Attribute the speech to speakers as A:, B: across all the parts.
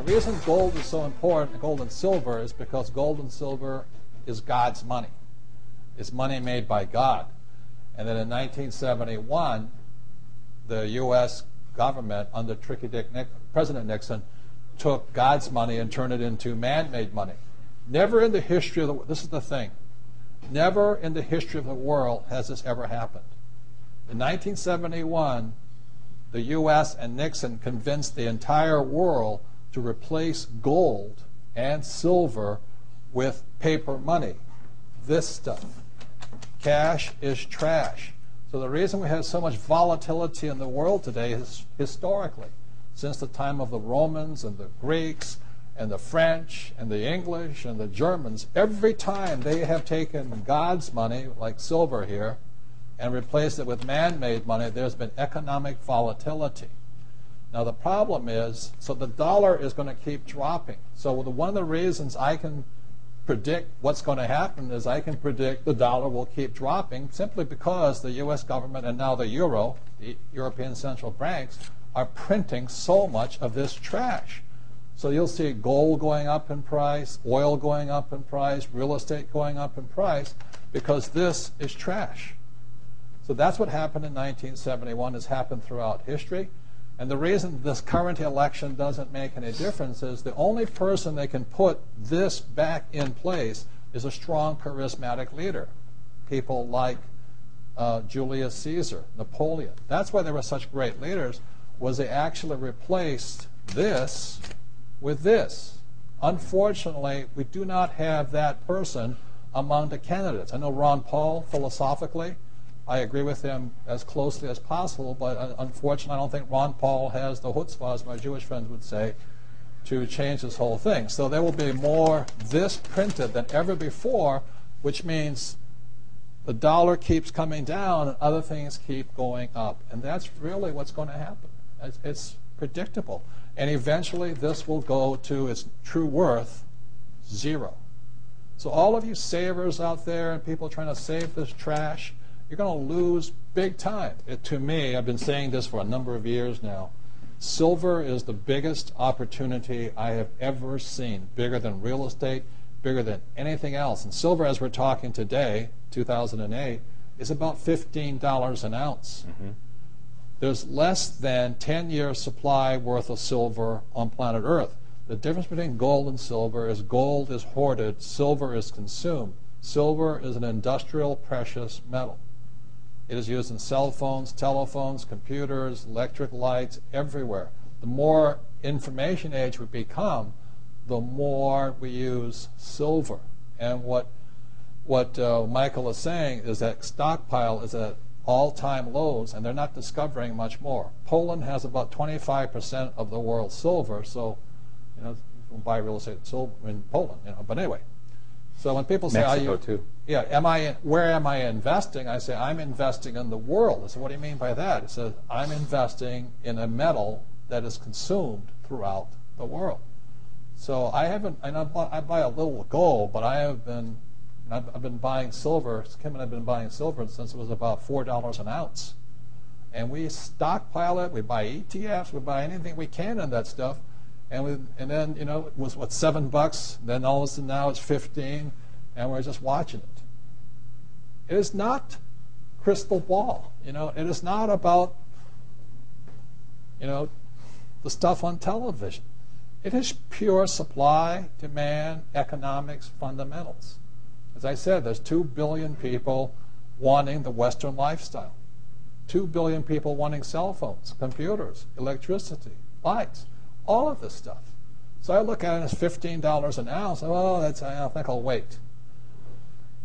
A: And the reason gold is so important, gold and silver, is because gold and silver is God's money. It's money made by God. And then in 1971, the U.S. government, under President Nixon, took God's money and turned it into man-made money. Never in the history of the world, this is the thing, never in the history of the world has this ever happened. In 1971, the U.S. and Nixon convinced the entire world to replace gold and silver with paper money. This stuff. Cash is trash. So the reason we have so much volatility in the world today is historically, since the time of the Romans and the Greeks and the French and the English and the Germans, every time they have taken God's money, like silver here, and replaced it with man-made money, there's been economic volatility. Now the problem is, so the dollar is going to keep dropping. So one of the reasons I can predict what's going to happen is I can predict the dollar will keep dropping simply because the U.S. government and now the euro, the European central banks, are printing so much of this trash. So you'll see gold going up in price, oil going up in price, real estate going up in price, because this is trash. So that's what happened in 1971, has happened throughout history. And the reason this current election doesn't make any difference is the only person that can put this back in place is a strong, charismatic leader. People like Julius Caesar, Napoleon. That's why they were such great leaders, was they actually replaced this with this. Unfortunately, we do not have that person among the candidates. I know Ron Paul, philosophically, I agree with him as closely as possible, but unfortunately I don't think Ron Paul has the chutzpah, as my Jewish friends would say, to change this whole thing. So there will be more this printed than ever before, which means the dollar keeps coming down and other things keep going up. And that's really what's going to happen. It's predictable. And eventually this will go to its true worth, zero. So all of you savers out there and people trying to save this trash, you're going to lose big time. To me, I've been saying this for a number of years now, silver is the biggest opportunity I have ever seen, bigger than real estate, bigger than anything else. And silver, as we're talking today, 2008, is about $15 an ounce. Mm-hmm. There's less than 10-year supply worth of silver on planet Earth. The difference between gold and silver is gold is hoarded, silver is consumed. Silver is an industrial precious metal. It is used in cell phones, telephones, computers, electric lights, everywhere. The more information age we become, the more we use silver. And what Michael is saying is that stockpile is at all-time lows, and they're not discovering much more. Poland has about 25% of the world's silver, so you can buy real estate in Poland. But anyway. So when people say,
B: Mexico too.
A: Yeah, where am I investing? I say, I'm investing in the world. I say, what do you mean by that? It says, I'm investing in a metal that is consumed throughout the world. So I buy a little gold, but I've been buying silver. Kim and I've been buying silver since it was about $4 an ounce. And we stockpile it, we buy ETFs, we buy anything we can in that stuff. And then, it was, what, $7? Then all of a sudden now it's 15, and we're just watching it. It is not crystal ball. It is not about, the stuff on television. It is pure supply, demand, economics, fundamentals. As I said, there's 2 billion people wanting the Western lifestyle. 2 billion people wanting cell phones, computers, electricity, lights. All of this stuff. So I look at it as $15 an ounce. I think I'll wait.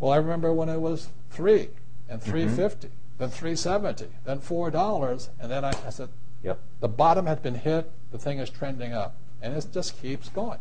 A: Well, I remember when it was $3 and $3.50, then $3.70, then $4, and then I said,
B: yep.
A: The bottom had been hit. The thing is trending up, and it just keeps going.